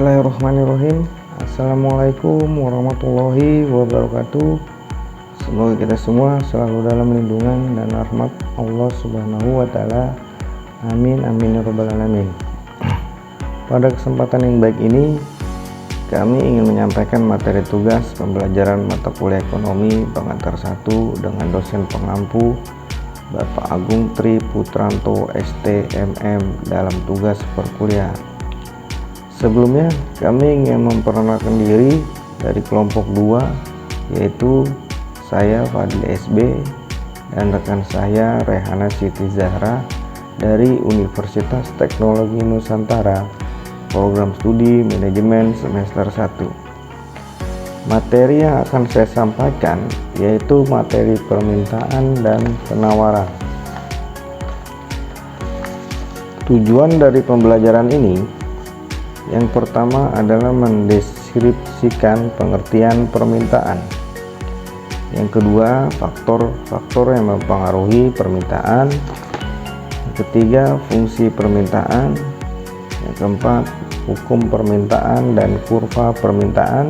Bismillahirrahmanirrahim. Assalamualaikum warahmatullahi wabarakatuh. Semoga kita semua selalu dalam lindungan dan rahmat Allah Subhanahu wa Ta'ala. Amin amin ya rabbal alamin. Pada kesempatan yang baik ini, kami ingin menyampaikan materi tugas pembelajaran mata kuliah ekonomi pengantar 1 dengan dosen pengampu Bapak Agung Tri Putranto STMM dalam tugas perkuliahan. Sebelumnya, kami ingin memperkenalkan diri dari kelompok 2, yaitu saya Fadil SB dan rekan saya Rehana Siti Zahra dari Universitas Teknologi Nusantara, program studi manajemen semester 1. Materi yang akan saya sampaikan yaitu materi permintaan dan penawaran. Tujuan dari pembelajaran ini yang pertama adalah mendeskripsikan pengertian permintaan. Yang kedua, faktor-faktor yang mempengaruhi permintaan. Yang ketiga, fungsi permintaan. Yang keempat, hukum permintaan dan kurva permintaan.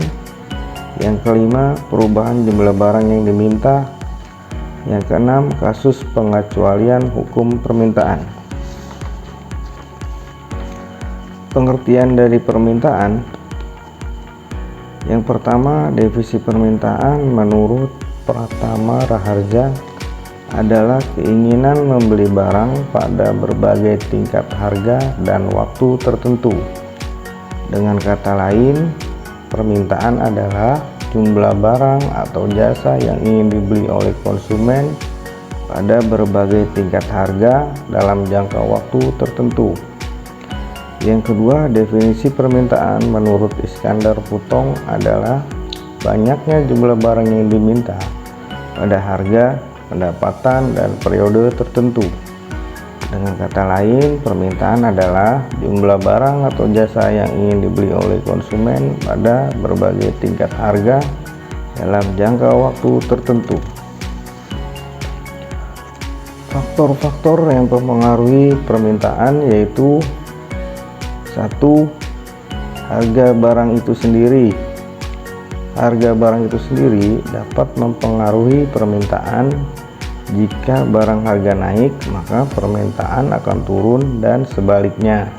Yang kelima, perubahan jumlah barang yang diminta. Yang keenam, kasus pengecualian hukum permintaan. Pengertian dari permintaan. Yang pertama, definisi permintaan menurut Pratama Raharja adalah keinginan membeli barang pada berbagai tingkat harga dan waktu tertentu. Dengan kata lain, permintaan adalah jumlah barang atau jasa yang ingin dibeli oleh konsumen pada berbagai tingkat harga dalam jangka waktu tertentu. Yang kedua, definisi permintaan menurut Iskandar Putong adalah banyaknya jumlah barang yang diminta pada harga, pendapatan, dan periode tertentu. Dengan kata lain, permintaan adalah jumlah barang atau jasa yang ingin dibeli oleh konsumen pada berbagai tingkat harga dalam jangka waktu tertentu. Faktor-faktor yang mempengaruhi permintaan yaitu 1. Harga barang itu sendiri. Harga barang itu sendiri dapat mempengaruhi permintaan. Jika barang harga naik, maka permintaan akan turun dan sebaliknya.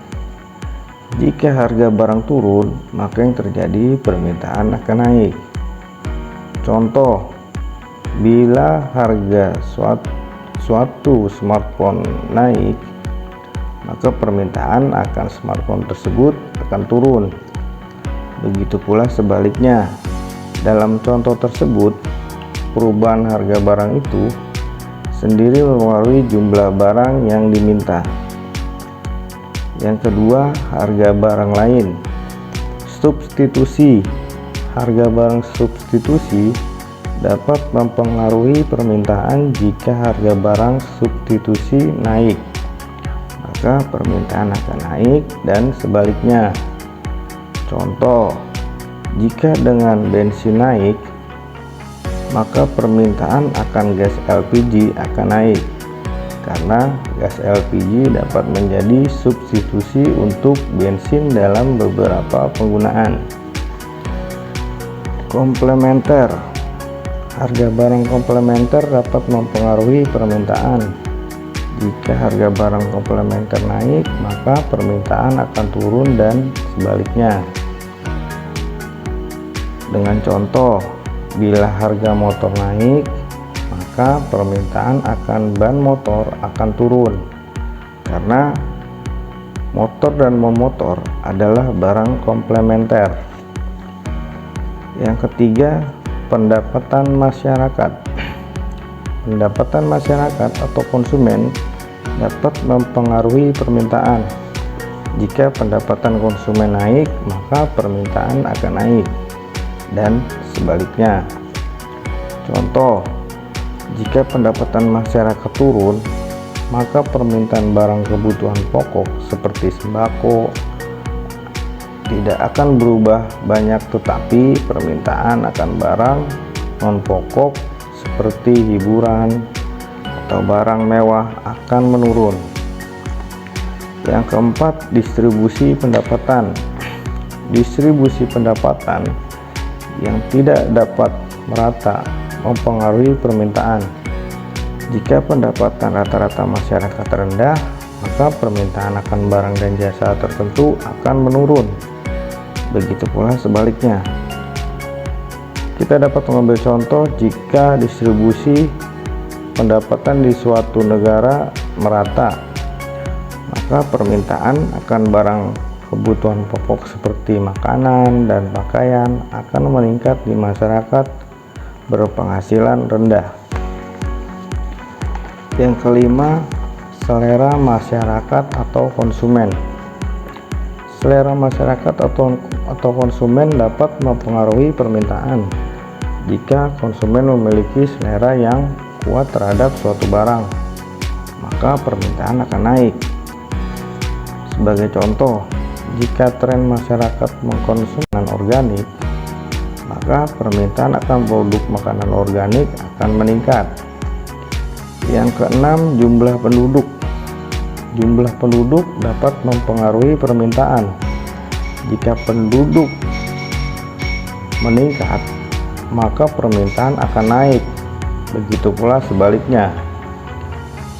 Jika harga barang turun, maka yang terjadi permintaan akan naik. Contoh, bila harga suatu smartphone naik, maka permintaan akan smartphone tersebut akan turun. Begitu pula sebaliknya. Dalam contoh tersebut, perubahan harga barang itu sendiri mempengaruhi jumlah barang yang diminta. Yang kedua, harga barang lain. Substitusi. Harga barang substitusi dapat mempengaruhi permintaan jika harga barang substitusi naik, maka permintaan akan naik dan sebaliknya. Contoh, jika dengan bensin naik, maka permintaan akan gas LPG akan naik karena gas LPG dapat menjadi substitusi untuk bensin dalam beberapa penggunaan. Komplementer. Harga barang komplementer dapat mempengaruhi permintaan. Jika harga barang komplementer naik, maka permintaan akan turun dan sebaliknya. Dengan contoh, bila harga motor naik, maka permintaan akan ban motor akan turun karena motor dan memotor adalah barang komplementer. Yang ketiga, pendapatan masyarakat. Pendapatan masyarakat atau konsumen dapat mempengaruhi permintaan. Jika pendapatan konsumen naik, maka permintaan akan naik dan sebaliknya. Contoh, jika pendapatan masyarakat turun, maka permintaan barang kebutuhan pokok seperti sembako tidak akan berubah banyak, tetapi permintaan akan barang non-pokok seperti hiburan atau barang mewah akan menurun. Yang keempat, distribusi pendapatan. distribusi pendapatan yang tidak dapat merata mempengaruhi permintaan. Jika pendapatan rata-rata masyarakat rendah, maka permintaan akan barang dan jasa tertentu akan menurun. Begitu pula sebaliknya. Kita dapat mengambil contoh jika distribusi pendapatan di suatu negara merata, maka permintaan akan barang kebutuhan pokok seperti makanan dan pakaian akan meningkat di masyarakat berpenghasilan rendah. Yang kelima, selera masyarakat atau konsumen. Selera masyarakat atau konsumen dapat mempengaruhi permintaan. Jika konsumen memiliki selera yang kuat terhadap suatu barang, maka permintaan akan naik. Sebagai contoh, jika tren masyarakat mengkonsumsi makanan organik, maka permintaan akan produk makanan organik akan meningkat. Yang keenam, jumlah penduduk. Jumlah penduduk dapat mempengaruhi permintaan. Jika penduduk meningkat, maka permintaan akan naik. Begitu pula sebaliknya.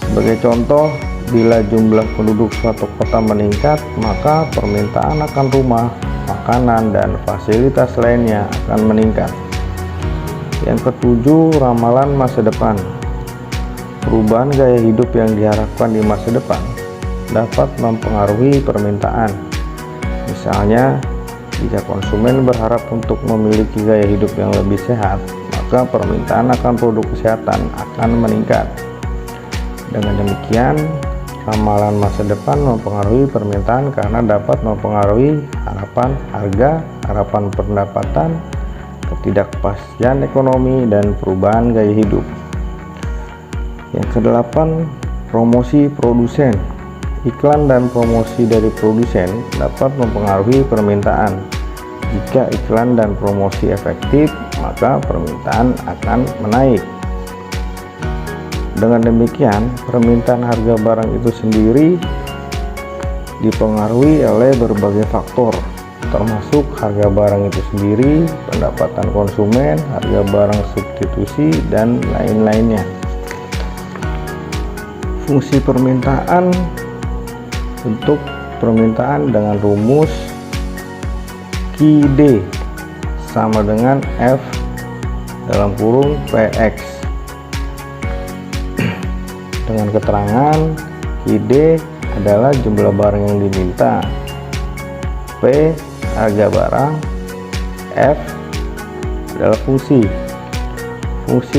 Sebagai contoh, bila jumlah penduduk suatu kota meningkat, maka permintaan akan rumah, makanan, dan fasilitas lainnya akan meningkat. Yang ketujuh, ramalan masa depan. Perubahan gaya hidup yang diharapkan di masa depan dapat mempengaruhi permintaan. Misalnya, jika konsumen berharap untuk memiliki gaya hidup yang lebih sehat, maka permintaan akan produk kesehatan akan meningkat. Dengan demikian, ramalan masa depan mempengaruhi permintaan karena dapat mempengaruhi harapan harga, harapan pendapatan, ketidakpastian ekonomi, dan perubahan gaya hidup. Yang kedelapan, promosi produsen. Iklan dan promosi dari produsen dapat mempengaruhi permintaan. Jika iklan dan promosi efektif, maka permintaan akan menaik. Dengan demikian, permintaan harga barang itu sendiri dipengaruhi oleh berbagai faktor, termasuk harga barang itu sendiri, pendapatan konsumen, harga barang substitusi, dan lain-lainnya. Fungsi permintaan. Bentuk permintaan dengan rumus QD sama dengan F dalam kurung PX, dengan keterangan QD adalah jumlah barang yang diminta, P harga barang, F adalah fungsi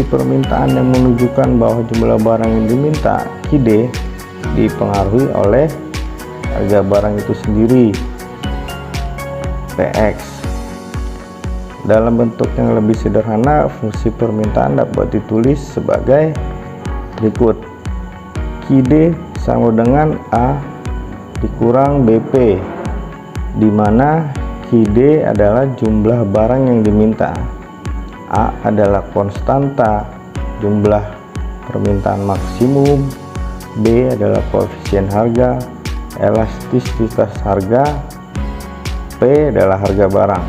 permintaan yang menunjukkan bahwa jumlah barang yang diminta QD dipengaruhi oleh harga barang itu sendiri, PX. Dalam bentuk yang lebih sederhana, fungsi permintaan dapat ditulis sebagai berikut. QD sama dengan A dikurang BP, di mana QD adalah jumlah barang yang diminta, A adalah konstanta jumlah permintaan maksimum, B adalah koefisien harga, elastisitas harga, P adalah harga barang.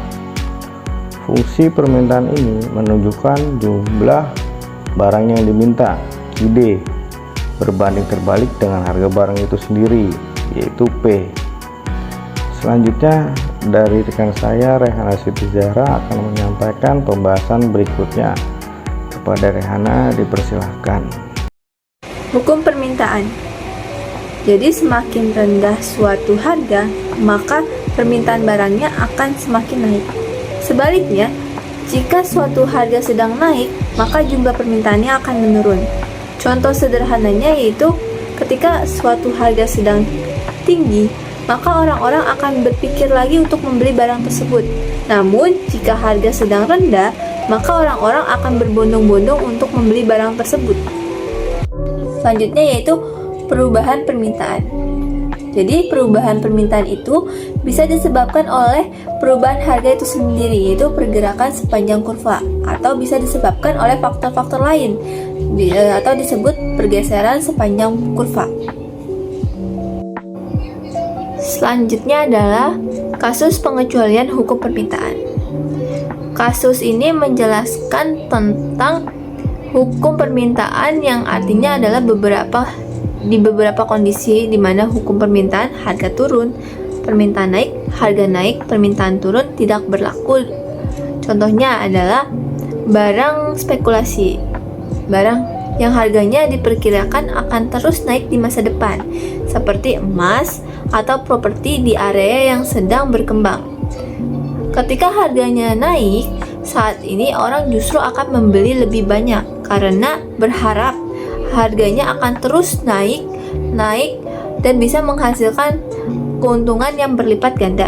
Fungsi permintaan ini menunjukkan jumlah barang yang diminta, QD, berbanding terbalik dengan harga barang itu sendiri, yaitu P. Selanjutnya, dari rekan saya Rehana Siti Zahra akan menyampaikan pembahasan berikutnya. Kepada Rehana dipersilahkan. Hukum permintaan. Jadi semakin rendah suatu harga, maka permintaan barangnya akan semakin naik. Sebaliknya, jika suatu harga sedang naik, maka jumlah permintaannya akan menurun. Contoh sederhananya yaitu ketika suatu harga sedang tinggi, maka orang-orang akan berpikir lagi untuk membeli barang tersebut. Namun, jika harga sedang rendah, maka orang-orang akan berbondong-bondong untuk membeli barang tersebut. Selanjutnya yaitu perubahan permintaan. Jadi perubahan permintaan itu bisa disebabkan oleh perubahan harga itu sendiri, yaitu pergerakan sepanjang kurva, atau bisa disebabkan oleh faktor-faktor lain, atau disebut pergeseran sepanjang kurva. Selanjutnya adalah Kasus pengecualian hukum permintaan. Kasus ini menjelaskan tentang hukum permintaan yang artinya adalah di beberapa kondisi di mana hukum permintaan harga turun, permintaan naik, harga naik, permintaan turun tidak berlaku. Contohnya adalah barang spekulasi, barang yang harganya diperkirakan akan terus naik di masa depan, seperti emas atau properti di area yang sedang berkembang. Ketika harganya naik, saat ini orang justru akan membeli lebih banyak karena berharap harganya akan terus naik dan bisa menghasilkan keuntungan yang berlipat ganda.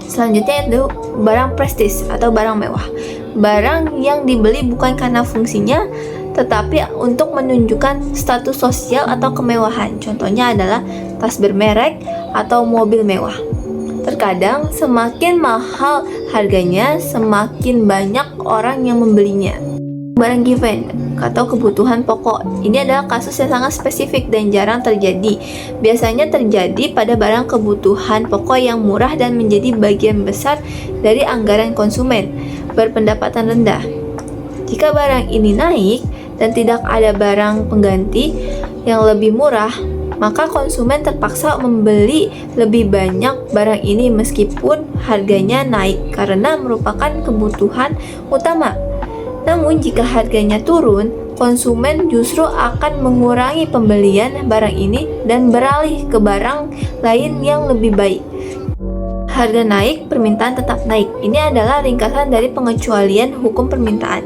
Selanjutnya itu barang prestis atau barang mewah. Barang yang dibeli bukan karena fungsinya, tetapi untuk menunjukkan status sosial atau kemewahan. Contohnya adalah tas bermerek atau mobil mewah. Terkadang semakin mahal harganya, semakin banyak orang yang membelinya. Barang given atau kebutuhan pokok. Ini adalah kasus yang sangat spesifik dan jarang terjadi. Biasanya terjadi pada barang kebutuhan pokok yang murah dan menjadi bagian besar dari anggaran konsumen berpendapatan rendah. Jika barang ini naik dan tidak ada barang pengganti yang lebih murah, maka konsumen terpaksa membeli lebih banyak barang ini meskipun harganya naik karena merupakan kebutuhan utama. Namun jika harganya turun, konsumen justru akan mengurangi pembelian barang ini dan beralih ke barang lain yang lebih baik. Harga naik, permintaan tetap naik. Ini adalah ringkasan dari pengecualian hukum permintaan.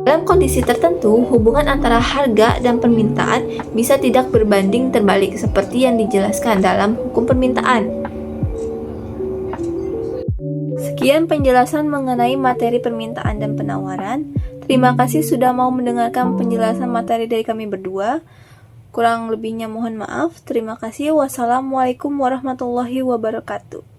Dalam kondisi tertentu, hubungan antara harga dan permintaan bisa tidak berbanding terbalik seperti yang dijelaskan dalam hukum permintaan. Sekian penjelasan mengenai materi permintaan dan penawaran. Terima kasih sudah mau mendengarkan penjelasan materi dari kami berdua. Kurang lebihnya mohon maaf. Terima kasih. Wassalamualaikum warahmatullahi wabarakatuh.